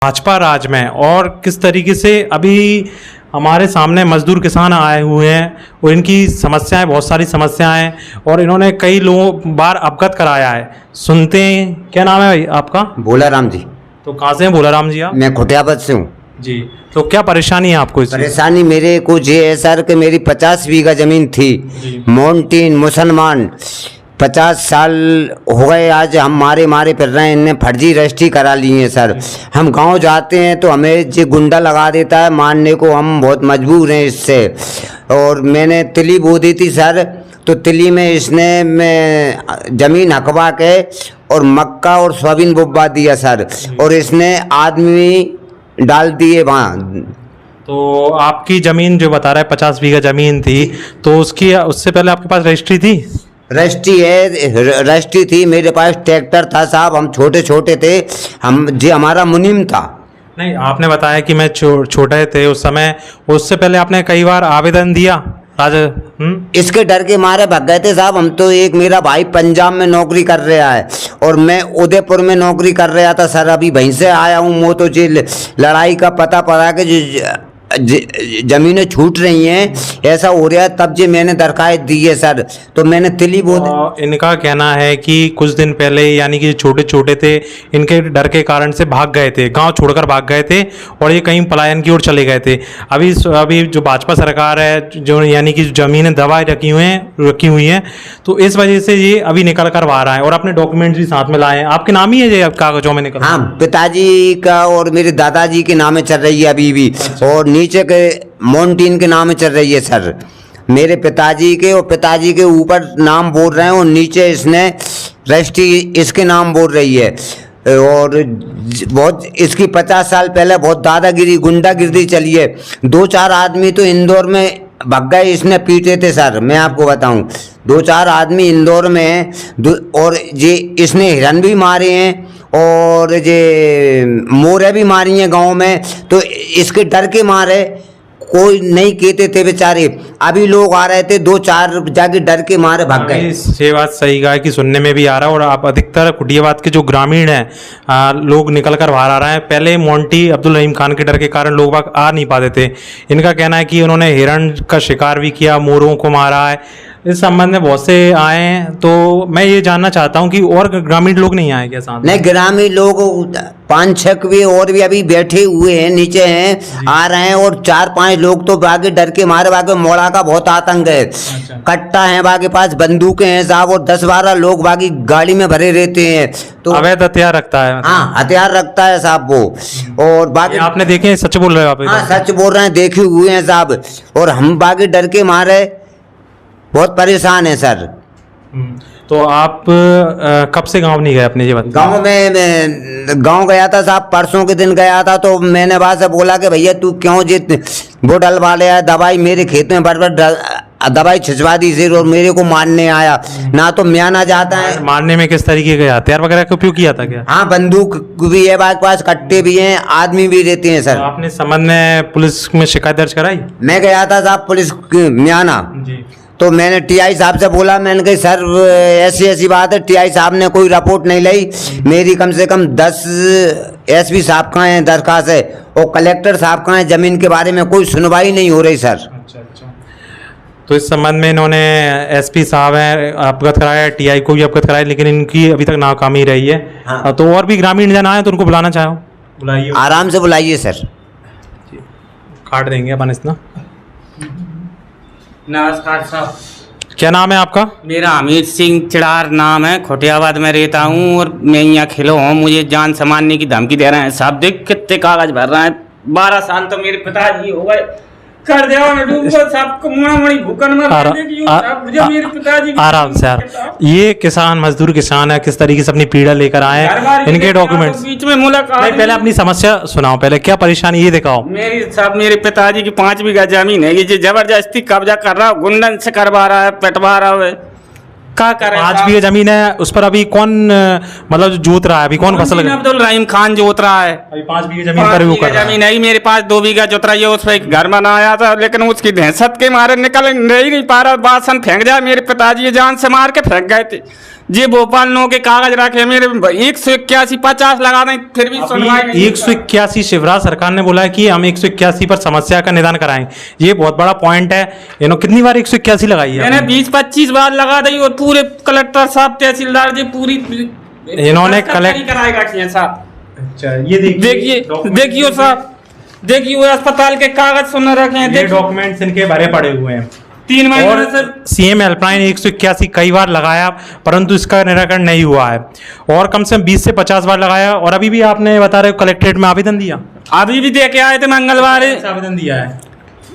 भाजपा राज में और किस तरीके से अभी हमारे सामने मजदूर किसान आए हुए हैं और इनकी समस्याएं, बहुत सारी समस्याएं हैं और इन्होंने कई लोगों बार अवगत कराया है। सुनते हैं। क्या नाम है भाई आपका? भोलाराम जी। तो कहाँ से हैं भोलाराम जी आप? मैं खुटियाबाद से हूँ जी। तो क्या परेशानी है आपको इससे? परेशानी मेरे को ये है सर कि मेरी 50 बीघा जमीन थी। माउंटेन मुसलमान 50 साल हो गए आज हम मारे फिर रहे हैं। इनने फर्जी रजिस्ट्री करा ली है सर। हम गांव जाते हैं तो हमें जो गुंडा लगा देता है मारने को, हम बहुत मजबूर हैं इससे। और मैंने तिली बो दी थी सर, तो तिली में इसने मैं ज़मीन हकवा के और मक्का और सोयाबीन बुबा दिया सर, और इसने आदमी डाल दिए वहाँ। तो आपकी ज़मीन जो बता रहा है 50 बीघा ज़मीन थी, तो उससे पहले आपके पास रजिस्ट्री थी? रजिस्ट्री थी मेरे पास। ट्रैक्टर था साहब, हम छोटे छोटे थे, हम जी हमारा मुनीम था। नहीं, आपने बताया कि मैं छोटे थे उस समय, उससे पहले आपने कई बार आवेदन दिया इसके डर के मारे भाग गए थे साहब हम तो। एक मेरा भाई पंजाब में नौकरी कर रहा है और मैं उदयपुर में नौकरी कर रहा था सर। अभी वहीं से आया हूँ। वो तो जी लड़ाई का पता पड़ा कि जो जमीनें छूट रही हैं, ऐसा हो रहा है, तब जे मैंने दरखास्त दी है सर। तो मैंने तिली बोल। इनका कहना है कि कुछ दिन पहले, यानी कि छोटे छोटे थे, इनके डर के कारण से भाग गए थे, गांव छोड़कर भाग गए थे और ये कहीं पलायन की ओर चले गए थे। अभी जो भाजपा सरकार है, जो यानी कि जमीनें दबाए रखी हुई हैं, तो इस वजह से ये अभी निकल कर बाहर आए और अपने डॉक्यूमेंट्स भी साथ में लाए हैं। आपके नाम ही है ये कागजों में निकल? हाँ, पिताजी का और मेरे दादाजी के नाम चल रही है अभी भी। और नीचे के माउंटेन के नाम चल रही है सर, मेरे पिताजी के, और पिताजी के ऊपर नाम बोल रहे हैं और नीचे इसने रजिस्ट्री इसके नाम बोल रही है। और बहुत इसकी 50 साल पहले बहुत दादागिरी गुंडागिरी चली है। 2-4 आदमी तो इंदौर में भग गए, इसने पीटे थे सर। मैं आपको बताऊं, 2-4 आदमी इंदौर में हैं और ये इसने हिरन भी मारे हैं और ये मोरे भी मारी हैं गांव में। तो इसके डर के मारे कोई नहीं कहते थे बेचारे। अभी लोग आ रहे थे, 2-4 जाके डर के मारे भाग गए। ये बात सही कहा कि सुनने में भी आ रहा है। और आप अधिकतर खुटियाबाद के जो ग्रामीण हैं लोग निकल कर बाहर आ रहे हैं। पहले मोंटी अब्दुल रहीम खान के डर के कारण लोग बाग आ नहीं पाते थे। इनका कहना है कि उन्होंने हिरण का शिकार भी किया, मोरों को मारा है। इस संबंध में बहुत से आए हैं, तो मैं ये जानना चाहता हूँ कि और ग्रामीण लोग नहीं आए क्या साथ? नहीं, ग्रामीण लोग 5-6 भी और भी अभी बैठे हुए हैं, नीचे हैं, आ रहे हैं। और 4-5 लोग तो बागे डर के मारे, बागे मोड़ा का बहुत आतंक है। अच्छा। कट्टा है, बागे पास बंदूकें हैं साहब, और 10-12 लोग बागी गाड़ी में भरे रहते हैं। तो अवैध हथियार रखता है? हाँ, हथियार रखता है साहब वो। और बाकी आपने देखे हैं? सच बोल रहे हो आप? हाँ, सच बोल रहे हैं, देखे हुए हैं साहब। और हम बागी डर के मारे बहुत परेशान है सर। तो आप कब से गांव नहीं गए अपने? ये गांव में गांव गया था साहब, परसों के दिन गया था। तो मैंने वहाँ से बोला कि भैया तू क्यों जित वो डलवा ले आया दवाई, मेरे खेत में बरबर दवाई छिंचवा दी सिर, और मेरे को मारने आया। ना तो म्याना जाता है। मारने में किस तरीके के हथियार वगैरह का उपयोग किया था क्या? हाँ, बंदूक भी है बाग पास, कट्टे भी हैं, आदमी भी रहते हैं सर। तो आपने संबंध में पुलिस में शिकायत दर्ज कराई? मैं गया था साहब पुलिस म्याना जी। तो मैंने टीआई साहब से बोला, मैंने कहा सर ऐसी बात है। टीआई साहब ने कोई रिपोर्ट नहीं लाई। मेरी कम से कम 10 एसपी साहब का है दरखास्त है, और कलेक्टर साहब का है। जमीन के बारे में कोई सुनवाई नहीं हो रही सर। अच्छा। तो इस संबंध में इन्होंने एसपी साहब हैं अवगत कराया, टीआई को भी अवगत कराया, लेकिन इनकी अभी तक नाकामी रही है। हाँ। तो और भी ग्रामीण जन आए तो उनको बुलाना चाहो? बुलाइए, आराम से बुलाइए सर। काट देंगे अपन इतना। नमस्कार साहब। क्या नाम है आपका? मेरा अमित सिंह चिड़ार नाम है, खुटियाबाद में रहता हूँ और मैं यहाँ खिलो हूँ। मुझे जान से मारने की धमकी दे रहे हैं साहब। देख कितने कागज भर रहे हैं। 12 साल तो मेरे पिताजी हो गए कर दिया मैं डूबो साहब को मुड़ी भूकन में मेरे पिताजी। आराम से यार, ये किसान मजदूर किसान है, किस तरीके से अपनी पीड़ा लेकर आए हैं, इनके डॉक्यूमेंट्स बीच में मुलाकात। पहले अपनी समस्या सुनाओ, पहले क्या परेशानी ये दिखाओ। मेरे पिताजी की 5 बीघा जमीन है, ये जबरदस्ती कब्जा कर रहा है, गुंडन से करवा रहा है, पिटवा रहा है। क्या करें? 5 बीघा जमीन है, उस पर अभी कौन मतलब जोत रहा है? अभी कौन फसल? अब्दुल रहीम खान जोत रहा है। अभी 5 बीघा जमीन पर वो कर रहा है। जमीन है मेरे पास, 2 बीघा जोत रही है। उस पर एक घर बनाया था, लेकिन उसकी दहशत के मारे निकल नहीं पा रहा। बासन फेंक जाए, मेरे पिताजी जान से मार के फेंक गए थे। जे भोपाल नो के कागज रखे मेरे 181 50 लगा दें फिर भी सुनवाई नहीं। 181 शिवराज सरकार ने बोला है कि हम 181 पर समस्या का निदान कराएं। ये बहुत बड़ा पॉइंट है। इन्होंने कितनी बार 181 लगाई है? मैंने 20-25 बार लगा दी और पूरे कलेक्टर साहब तहसीलदार जी पूरी इन्होंने कराएगा साहब। अच्छा, ये देखिए साहब, देखिए अस्पताल के कागज सुन रखे हैं, ये डॉक्यूमेंट्स इनके भरे पड़े हुए हैं। 3 महीने और से सीएम हेल्पलाइन 181 कई बार लगाया परंतु इसका निराकरण नहीं हुआ है और कम से कम 20 से 50 बार लगाया। और अभी भी आपने बता रहे हो कलेक्ट्रेट में आवेदन दिया? अभी भी दे के आए थे मंगलवार आवेदन दिया है।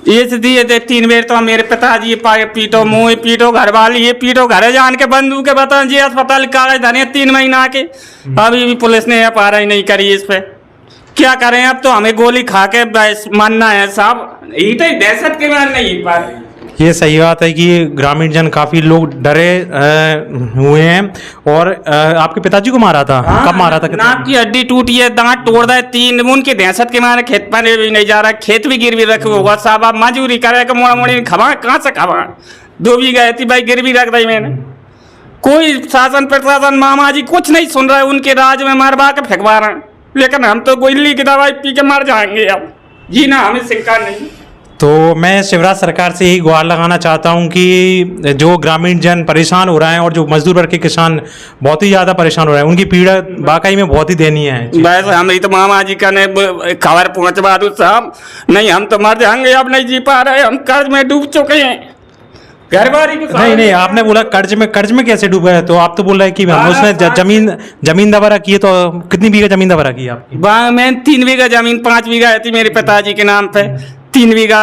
ये से दिए थे 3 बेर। तो मेरे पिताजी पीटो मुँह पीटो घर वाली ये पीटो घर जान के बंदूक के बता जी अस्पताल कागज धरे 3 महीना के। अभी भी पुलिस ने FRI नहीं करी इस पे। क्या करें अब तो हमें गोली खा के मानना है साहब। ये तो दहशत के मार नहीं पा रहे। ये सही बात है कि ग्रामीण जन काफी लोग डरे हुए हैं। और आपके पिताजी को मारा था? कब मारा था? नाक की हड्डी टूटी है, दांत तोड़ दिए 3 उनके दहशत के मारे खेत पर भी नहीं जा रहा। खेत भी गिरवी रखे होगा साहब। आप मजूरी करे के मोड़ा मोड़ी खबा कहाँ से खबा 2 बीघा थी भाई गिरवी रख दी मैंने। कोई शासन प्रशासन मामा जी कुछ नहीं सुन रहा है। उनके राज में मरवा के फेंकवा रहे हैं। लेकिन हम तो गोली की दवाई पी के मर जाएंगे अब जी ना, हमें शिक्षा नहीं। तो मैं शिवराज सरकार से यही गुहार लगाना चाहता हूं कि जो ग्रामीण जन परेशान हो रहे हैं और जो मजदूर वर्ग के किसान बहुत ही ज़्यादा परेशान हो रहे हैं, उनकी पीड़ा वाकई में बहुत ही दयनीय है। बस हमें तो मामा जी का ने खबर पहुंचवा दो साहब, नहीं हम तो मर जाएंगे अब नहीं जी पा रहे। हम कर्ज में डूब चुके हैं। घरवारी को नहीं आपने बोला कर्ज में कैसे डूबे है? तो आप तो बोल रहे हैं कि उसने जमीन दबरा की है। तो कितनी बीघा जमीन दबरा की आपकी? मैं 3 बीघा जमीन 5 बीघा थी मेरे पिताजी के नाम पे। 3 बीघा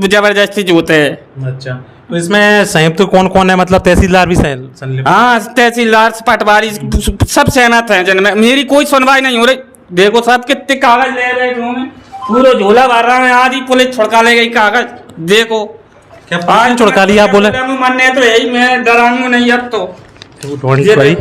जबरदस्ती जोते है। अच्छा, तो इसमें संयुक्त कौन कौन है? मतलब तहसीलदार भी हाँ, तहसीलदार पटवारी सब सहमत हैं। जन में मेरी कोई सुनवाई नहीं हो रही। देखो साहब कितने कागज ले रहे हैं, पूरा झोला भर रहा है। आधी पुलिस छुड़का ले गई कागज। देखो क्या आज छुड़का लिया? आप बोले मानने तो यही मैं डराऊंगा नहीं अब तो भाई।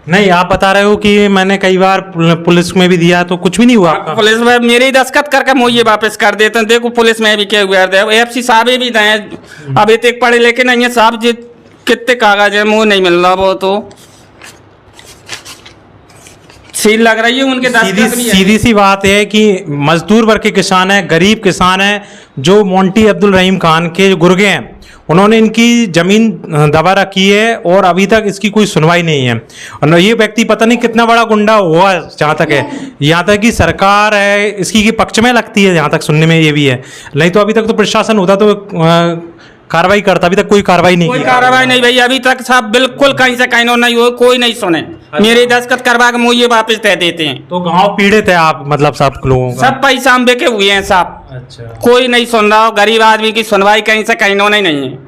नहीं, आप बता रहे हो कि मैंने कई बार पुलिस में भी दिया तो कुछ भी नहीं हुआ आपका? पुलिस में मेरे ही दस्तखत करके मुझे वापस कर देते हैं। देखो पुलिस में भी क्या हुआ है। FC साहब भी दें अब इतने पढ़े लेके नहीं है साहब जी। कितने कागज है मुँह नहीं मिल रहा। वो तो सील लग रही है उनके दस्तखत भी। सीधी सी बात है कि मजदूर वर्ग के किसान है, गरीब किसान है, जो मोंटी अब्दुल रहीम खान के गुर्गे हैं, उन्होंने इनकी जमीन दबा रखी है और अभी तक इसकी कोई सुनवाई नहीं है। और ये व्यक्ति पता नहीं कितना बड़ा गुंडा हुआ जहाँ तक है। यहाँ तक कि सरकार है इसकी के पक्ष में लगती है, जहाँ तक सुनने में ये भी है। नहीं तो अभी तक तो प्रशासन होता तो कार्रवाई करता। अभी तक कोई कार्रवाई नहीं की। कोई कार्रवाई नहीं भाई अभी तक साहब। बिल्कुल कहीं से कहीं नहीं हो, कोई नहीं सुने। मेरे दस्तखत करवा के मुझे वापस दे देते हैं। तो गांव पीड़ित है आप मतलब सब लोगों का? सब पैसा हम बेके हुए हैं साहब। अच्छा, कोई नहीं सुन रहा हो। गरीब आदमी की सुनवाई कहीं से कहीं नहीं है।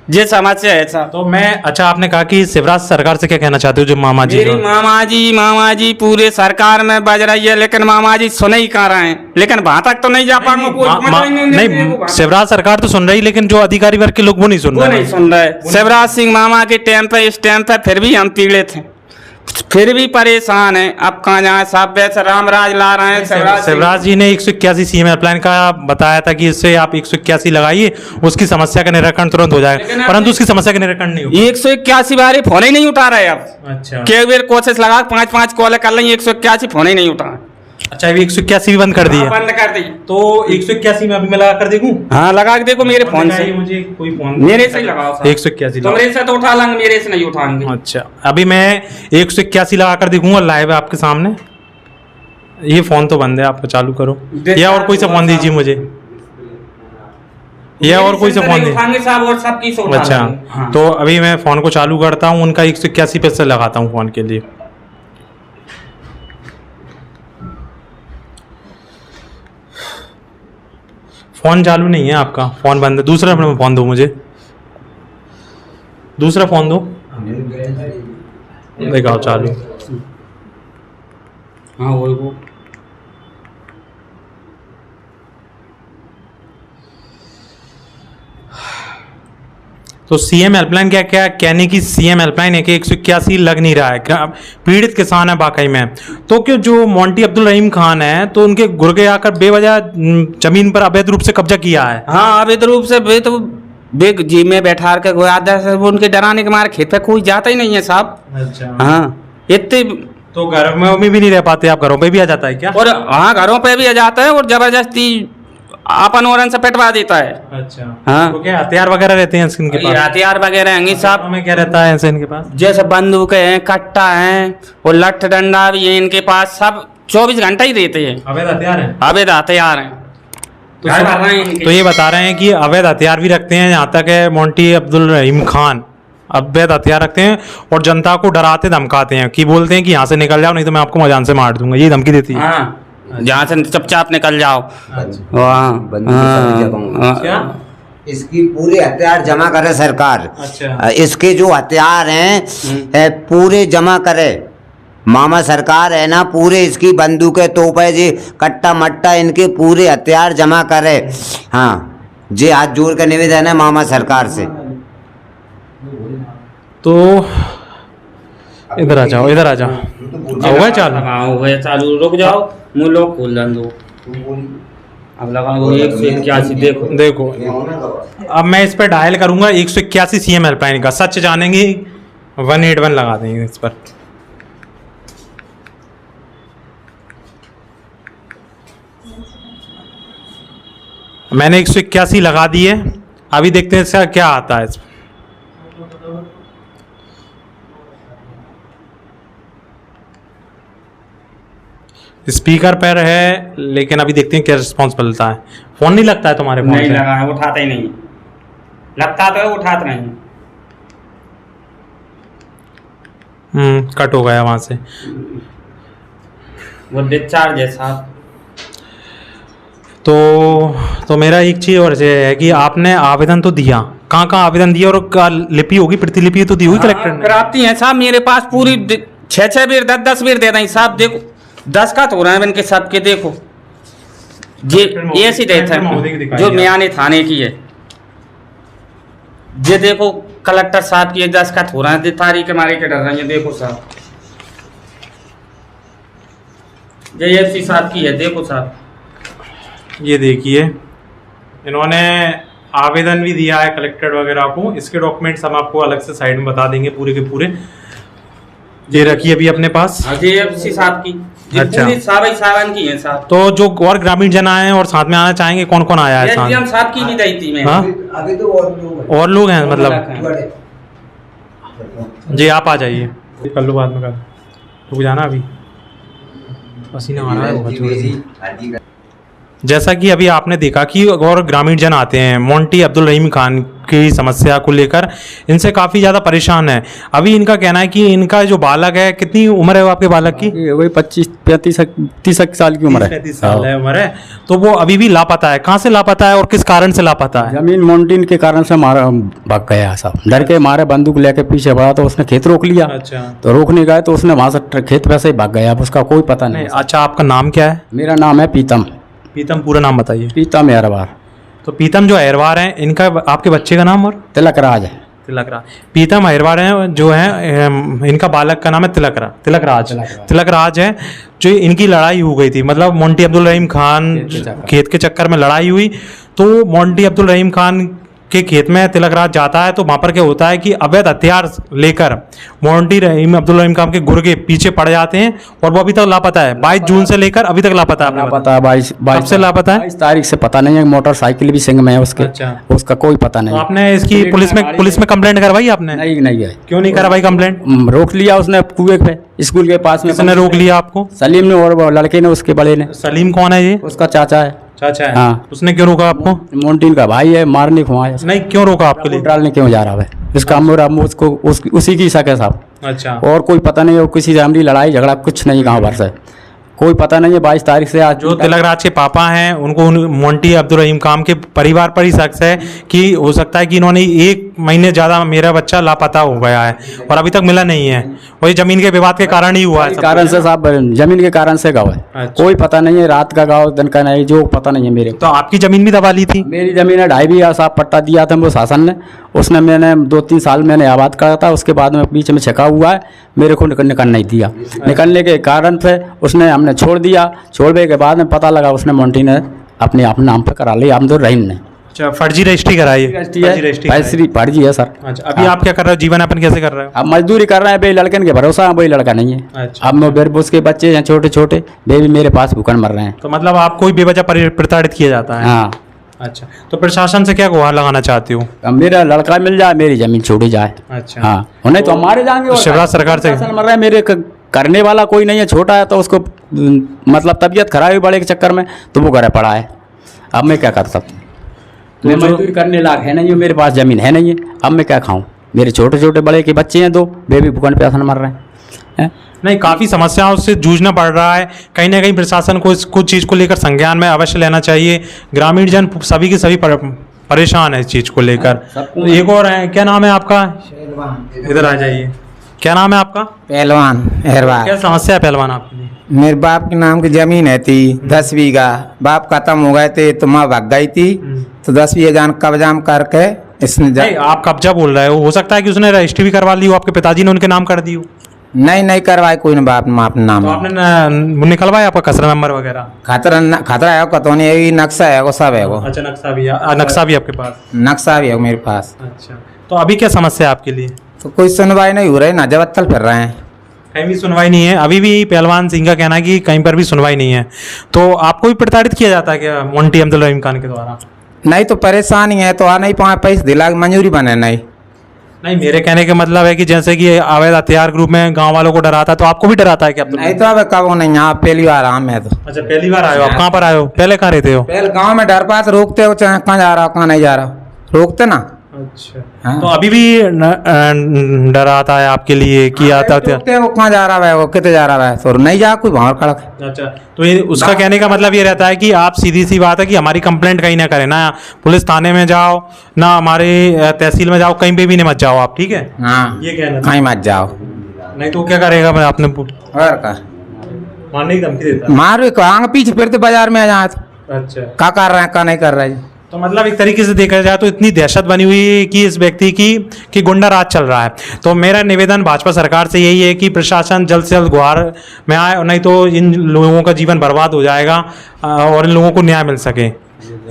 ये समस्या है साहब। तो मैं अच्छा, आपने कहा कि शिवराज सरकार से क्या कहना चाहते हो? जो मामा जी मेरी मामा जी पूरे सरकार में बज रही है लेकिन मामा जी सुन ही कह रहे हैं। लेकिन वहां तक तो नहीं जा पाऊंगा। नहीं, शिवराज सरकार तो सुन रही, लेकिन जो अधिकारी वर्ग के लोग वो नहीं सुन रहे। नहीं सुन रहे। शिवराज सिंह मामा के टाइम पे इस टाइम पे फिर भी हम पीड़ित हैं, फिर भी परेशान है। अब कहाँ जाए साहब? वैसे रामराज ला रहे हैं। शिवराज जी ने 181 सीएम हेल्पलाइन का बताया था कि इससे आप 181 लगाइए, उसकी समस्या का निराकरण तुरंत हो जाएगा, परंतु उसकी समस्या का निराकरण नहीं हुआ। 181 बार फोन ही नहीं उठा रहे अब। अच्छा, कई बार कोशिश लगा 5-5 कॉल कर लेंगे, 181 फोन ही नहीं उठा। अच्छा, अभी 181 भी बंद कर दी है? बंद कर दी। तो 181 में अभी मैं लगा कर देखूं? हाँ लगा के देखो मेरे फोन से। मुझे कोई फोन मेरे से लगाओ। 181 मेरे से तो उठा लेंगे, मेरे से नहीं उठाएंगे। अच्छा, अभी मैं 181 लगा कर देखूंगा लाइव आपके सामने। ये फोन तो बंद है, आपको चालू करो या और कोई सा फोन दीजिए मुझे, या और कोई सा फोन दीजिए। अच्छा, तो अभी मैं फोन को चालू करता हूँ, उनका 181 पे से लगाता हूँ फोन के लिए। फोन चालू नहीं है आपका, फोन बंद है। दूसरा फोन दो मुझे, दूसरा फोन दो। दिखाओ चालू। हाँ वो तो सीएम हेल्पलाइन क्या क्या कहने की सीएम हेल्पलाइन है कि 181 लग नहीं रहा है, पीड़ित किसान है वाकई में। तो क्यों जो मोंटी अब्दुल रहीम खान है तो उनके गुर्गे आकर बेवजह जमीन पर अवैध रूप से कब्जा किया है। हाँ अवैध रूप से तो बिग जीप में बैठा के कोई आधा से उनके डराने के मारे खेत पे कोई जाता ही नहीं है साहब। अच्छा हाँ इतने तो घर में भी नहीं रह पाते आप, घरों पे भी आ जाता है क्या? और हाँ घरों पे भी आ जाता है और जबरदस्ती अपन और से पिटवा देता है। अच्छा हाँ। तो क्या हथियार वगैरह रहते हैं इनके ये पास? हथियार वगैरह हैं साहब, में क्या रहता है ऐसे इनके पास? जैसे बंदूक हैं, कट्टा हैं और लठ डंडा भी है इनके पास, सब 24 घंटा ही रहते हैं। अवैध हथियार है? अवैध हथियार हैं। तो, घर भर रहे हैं इनके। तो ये बता रहे हैं कि अवैध हथियार भी रखते हैं, यहाँ तक है मोंटी अब्दुल रहीम खान अवैध हथियार रखते हैं और जनता को डराते धमकाते हैं कि बोलते हैं कि यहाँ से निकल जाओ नहीं तो मैं आपको मजान से मार दूंगा, ये धमकी देती है। हाँ जहाँ से चुपचाप निकल जाओ। क्या? इसकी पूरे हथियार जमा करे सरकार। अच्छा। इसके जो हथियार हैं पूरे जमा करे मामा सरकार है ना, पूरे इसकी बंदूकें तोपे जी कट्टा मट्टा इनके पूरे हथियार जमा करे। हाँ जी हाथ जोड़ कर निवेदन है मामा सरकार से। तो इधर आ जाओ, इधर आ जाओ। हो गया चालू? हाँ हो गया चालू, रुक जाओ मुँह लोग खोल दो। अब लगा 181 देखो देखो अब मैं इस पर डायल करूंगा 181 CM हेल्पलाइन का, सच जानेंगे 181 लगा देंगे इस पर। मैंने 181 लगा दी है, अभी देखते हैं इसका क्या आता है। स्पीकर पर है लेकिन अभी देखते हैं क्या रिस्पॉन्स मिलता है। फोन नहीं लगता है तुम्हारे फोन नहीं से? लगा है, उठाता ही नहीं, लगता तो है उठाता नहीं। कट हो गया वहां से। वो डिस्चार्ज है साहब। तो मेरा एक चीज और है कि आपने आवेदन तो दिया, कहाँ कहाँ आवेदन दिया और लिपि होगी, प्रतिलिपि तो दी हुई कलेक्टर ने? प्राप्ति है साहब मेरे पास पूरी 6 बेर 10 बेर दे दें साहब। देखो 10 का तो रहा है इनके सबके, देखो ये ऐसी देता है जो मियाने थाने की है। ये देखो कलेक्टर साहब की 10 का हो रहा है, तारीख मारे के डर रहे हैं। देखो साहब ये एफसी साहब की है, देखो साहब ये देखिए इन्होंने आवेदन भी दिया है कलेक्टर वगैरह को। इसके डॉक्यूमेंट्स हम आपको अलग से साइड में बता देंगे पूरे के पूरे। ये रखिए अभी अपने पास। ये एफसी साहब की अच्छा। पूरी सावन की है साहब। तो जो और ग्रामीण जन आए हैं और साथ में आना चाहेंगे, कौन कौन आया है साथ? एसडीएम साहब की भी दी थी मैं। हाँ अभी तो और लोग हैं मतलब? लोग जी आप आ जाइए, कर लो बाद में, कर रुक जाना अभी पसीना आ रहा है बहुत जोर से। जैसा कि अभी आपने देखा कि और ग्रामीण जन आते हैं मोंटी अब्दुल रहीम खान की समस्या को लेकर, इनसे काफ़ी ज़्यादा परेशान है। अभी इनका कहना है कि इनका जो बालक है, कितनी उम्र है वो आपके बालक की? वही 25-30 साल की उम्र है। 35 साल है उम्र है, तो वो अभी भी लापता है। कहाँ से लापता है और किस कारण से लापता है? जमीन माउंटेन के कारण से मारा भाग गया साहब, डर के मारे बंदूक लेके पीछे बढ़ा तो उसने खेत रोक लिया। अच्छा। तो रोकने गए तो उसने वहां से खेत पे से ही भाग गया, अब उसका कोई पता नहीं। अच्छा आपका नाम क्या है? मेरा नाम है पीतम। पीतम पूरा नाम बताइए। पीतम अहरवार। तो पीतम जो अहरवार हैं, इनका आपके बच्चे का नाम? और तिलकराज है। तिलकराज। पीतम अहरवार हैं जो है, इनका बालक का नाम है तिलकराज है। जो इनकी लड़ाई हो गई थी, मतलब मोंटी अब्दुल रहीम खान खेत के चक्कर में लड़ाई हुई, तो मोंटी अब्दुल रहीम खान के खेत में तिलकराज जाता है। तो वहाँ पर क्या होता है कि अवैध हथियार लेकर मोंटी अब्दुल रहीम खान के गुर्गे पीछे पड़ जाते हैं और वो अभी तक लापता है। 22 जून से लेकर अभी तक लापता है। लापता है 22 से लापता है? 22 तारीख से पता नहीं है। मोटरसाइकिल भी सिंह में है उसके। अच्छा। उसका कोई पता तो नहीं। आपने इसकी पुलिस में कंप्लेंट करवाई आपने? नहीं है। क्यों नहीं करवाई कंप्लेंट? रोक लिया उसने कुएं पे, स्कूल के पास में। किसने रोक लिया आपको? सलीम ने और वो लड़के ने, उसके बड़े ने। सलीम कौन है ये? उसका चाचा है। चाचा है? हाँ। उसने क्यों रोका आपको? मोन्टीन का भाई है, मारने को आया। नहीं, क्यों रोका आपके लिए? डालने क्यों जा रहा है इसका? उसको उसी की शक है साहब। अच्छा। और कोई पता नहीं है, किसी से हमारी लड़ाई झगड़ा कुछ नहीं गाँव भर से, कोई पता नहीं है। 22 तारीख से आज जो तिलकराज के पापा हैं उनको मोंटी अब्दुल रहीम खान के परिवार पर ही शक है कि हो सकता है कि इन्होंने 1 महीने ज़्यादा मेरा बच्चा लापता हो गया है और अभी तक मिला नहीं है। वही जमीन के विवाद के कारण ही हुआ है। कारण से साहब, जमीन के कारण से गाँव है। अच्छा। कोई पता नहीं है, रात का गाँव दिन का नहीं, जो पता नहीं है मेरे को। तो आपकी जमीन भी दबा ली थी? मेरी जमीन है 2.5 बीघा साहब, पट्टा दिया था वो शासन ने। उसने मैंने 2-3 साल मैंने आबाद करा था, उसके बाद में बीच में छका हुआ है, मेरे को निकलने नहीं दिया। निकलने के कारण से उसने हमने छोड़ दिया। छोड़ने के बाद में पता लगा उसने मोंटी ने अपने नाम पर करा लिया अब्दुल रहीम ने। अच्छा, फर्जी रजिस्ट्री कराई है, रजिस्ट्री फर्जी है, रजिस्ट्री कराई। फर्जी है सर। अच्छा, अभी आप क्या कर रहे हो, जीवन यापन कैसे कर रहे हो? अब मजदूरी कर रहे हैं, भाई लड़कन के भरोसा है, वही लड़का नहीं है। अच्छा। अब मैं मेरे उसके बच्चे हैं छोटे छोटे, वे भी मेरे पास भूखन मर रहे हैं। तो मतलब आपको ही बेवजह प्रताड़ित किया जाता है? हाँ। अच्छा, तो प्रशासन से क्या गुहार लगाना चाहती हो? अब मेरा लड़का मिल जाए, मेरी जमीन छोड़ी जाए। अच्छा। हाँ, और नहीं तो हमारे जाएंगे। और शिवराज सरकार से प्रशासन मर रहा है, मेरे करने वाला कोई नहीं है, छोटा है तो उसको मतलब तबीयत खराब हुई बड़े के चक्कर में, तो वो घर पड़ा है। अब मैं क्या कर सकता हूँ? मैं मजदूरी करने लायक है नहीं हूँ, मेरे पास जमीन है नहीं है, अब मैं क्या खाऊं? मेरे छोटे छोटे बड़े के बच्चे हैं 2, वे भी भूखन प्यासन मर रहे हैं। नहीं, काफ़ी समस्याओं से जूझना पड़ रहा है। कहीं ना कहीं प्रशासन को इस कुछ चीज़ को लेकर संज्ञान में अवश्य लेना चाहिए। ग्रामीण जन सभी के सभी परेशान है इस चीज़ को लेकर। तो एक और है, क्या नाम है आपका? इधर आ जाइए। क्या नाम है आपका? पहलवान अहरवाल। क्या समस्या है पहलवान आपके लिए? मेरे बाप के नाम की जमीन है थी 10 बीघा। बाप खत्म हो गए थे तो माँ भाग गई थी, तो 10 बीघा जान कब्जाम करके इसने नहीं, आप कब्जा बोल रहे हो सकता है कि उसने रजिस्ट्री भी करवा ली हो, आपके पिताजी ने उनके नाम कर दी हो। नहीं करवाए कोई ने बाप माँ अपने नाम। तो आपने निकलवाया आपका खसरा नंबर वगैरह? खतरा है कतौनी है, नक्शा है वो, सब है वो। अच्छा, नक्शा भी नक्शा भी आपके पास? नक्शा भी है मेरे पास। अच्छा, तो अभी क्या समस्या है आपके लिए? तो कोई सुनवाई नहीं हो रही ना, जबत्तल फिर रहे हैं। कहीं भी सुनवाई नहीं है अभी भी? पहलवान सिंह का कहना है कि कहीं पर भी सुनवाई नहीं है। तो आपको भी प्रताड़ित किया जाता है क्या मोंटी अब्दुल रहीम खान के द्वारा? नहीं तो परेशानी है तो आ नहीं पाए, पैसे दिला मंजूरी बने नहीं। मेरे कहने का मतलब है कि जैसे कि अवैध हथियार ग्रुप में गांव वालों को डराता है, तो आपको भी डराता है क्या? नहीं तो अब कब नहीं, यहाँ पहली बार आम है तो। अच्छा, पहली बार आए हो आप? कहाँ पर आए हो? पहले कहाँ रहते हो? पहले गाँव में डर पास रोकते हो, चाहे कहाँ जा रहा हो कहाँ नहीं जा रहा हो, रोकते ना। अच्छा, हाँ। तो अभी भी डराता है आपके लिए कि आता रोकते हो कहाँ जा रहा है वो, कितने जा रहा है, तो नहीं जा कोई भाव खड़ा। अच्छा, तो ये उसका कहने का मतलब ये रहता है कि आप सीधी सी बात है कि हमारी कंप्लेंट कहीं ना करें, ना पुलिस थाने में जाओ, ना हमारे तहसील में जाओ, कहीं पे भी नहीं मत जाओ आप, ठीक है? हाँ, ये कहना कहीं मत जाओ। नहीं तो क्या करेगा? मैं आपने और का मारने की धमकी देता? मार भी आगे पीछे फिरते बाजार में आ जाए तो अच्छा, क्या कर रहे हैं क्या नहीं कर रहे हैं। तो मतलब एक तरीके से देखा जाए तो इतनी दहशत बनी हुई है कि इस व्यक्ति की कि गुंडा राज चल रहा है। तो मेरा निवेदन भाजपा सरकार से यही है कि प्रशासन जल्द से जल्द गुहार में आए, और नहीं तो इन लोगों का जीवन बर्बाद हो जाएगा और इन लोगों को न्याय मिल सके।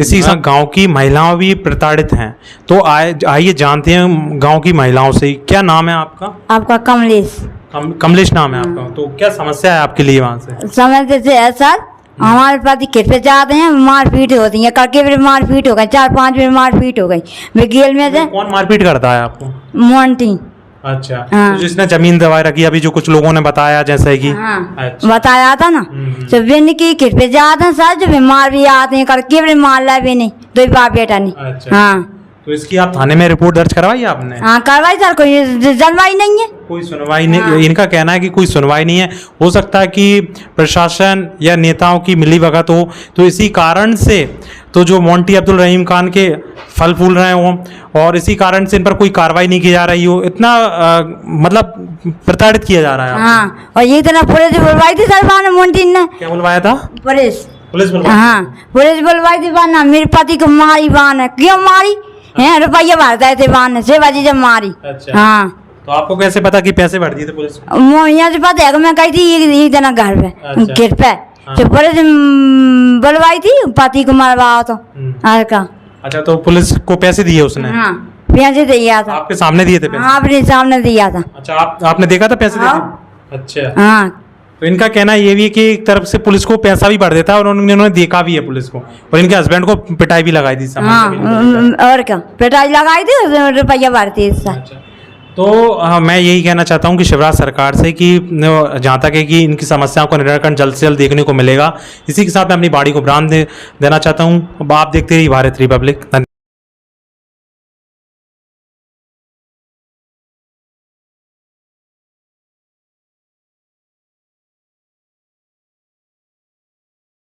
इसी संग गांव की महिलाएं भी प्रताड़ित हैं, तो आइए जानते हैं गांव की महिलाओं से। क्या नाम है आपका? आपका कमलेश। कमलेश नाम है आपका। तो क्या समस्या है आपके लिए वहाँ से? समझते से है सर, हमारे पति खेत पे जाते हैं, मारपीट होती है, करके फिर मारपीट हो गई, 4-5 बार मारपीट हो गई। मैं गेल में से कौन मारपीट करता है आपको? मोंटी। अच्छा, हाँ। तो जिसने जमीन दवाई रखी, अभी जो कुछ लोगों ने बताया जैसे कि हाँ, अच्छा। बताया था ना। तो बिन की खेत पे जाते हैं सर, जो बीमार भी आते हैं, करके फिर मार ला भी नहीं, 2 बाप बेटा नहीं। अच्छा। हाँ तो इसकी आप थाने में रिपोर्ट दर्ज करवाई आपने? हाँ करवाई सर, कोई जनवाई नहीं है। कोई सुनवाई नहीं? इनका कहना है कि कोई सुनवाई नहीं है। हो सकता है कि प्रशासन या नेताओं की मिलीभगत हो, तो इसी कारण से तो जो मोंटी अब्दुल रहीम खान के फल फूल रहे हों, और इसी कारण से इन पर कोई कार्रवाई नहीं की जा रही हो, इतना मतलब प्रताड़ित किया जा रहा है। हाँ, और ये इतना पुलिस बुलवाई थी सर बान मोंटी ने। क्या बुलवाया था? पुलिस बुलवाई? हाँ, पुलिस बुलवाई थी बान, मेरे पति को मारी बान है। क्यों मारी है? रुपया भरते थे बान से बाजी जब मारी। अच्छा। हाँ, तो आपको कैसे पता कि पैसे भर दिए थे पुलिस? यहाँ से पता है कि मैं गई थी एक दिन घर पे, अच्छा। खेत पे। तो पुलिस बुलवाई थी, पति को मरवाओ तो का। अच्छा, तो पुलिस को पैसे दिए उसने? हाँ, पैसे दिया था। आपके सामने दिए थे पैसे? हाँ, अपने सामने दिया था। अच्छा, आपने देखा था पैसे देते? अच्छा। हाँ, तो इनका कहना ये भी है कि एक तरफ से पुलिस को पैसा भी भर देता है, और उन्होंने देखा भी है पुलिस को, और इनके हस्बैंड को पिटाई भी लगाई थी हाँ, और क्या पिटाई लगाई थी, रुपया भरती इससे। अच्छा। तो मैं यही कहना चाहता हूँ कि शिवराज सरकार से कि जहाँ तक है कि इनकी समस्याओं का निराकरण जल्द से जल्द देखने को मिलेगा। इसी के साथ मैं अपनी बाड़ी को ब्रांड देना चाहता हूँ। अब आप देखते रहिए भारत रिपब्लिक।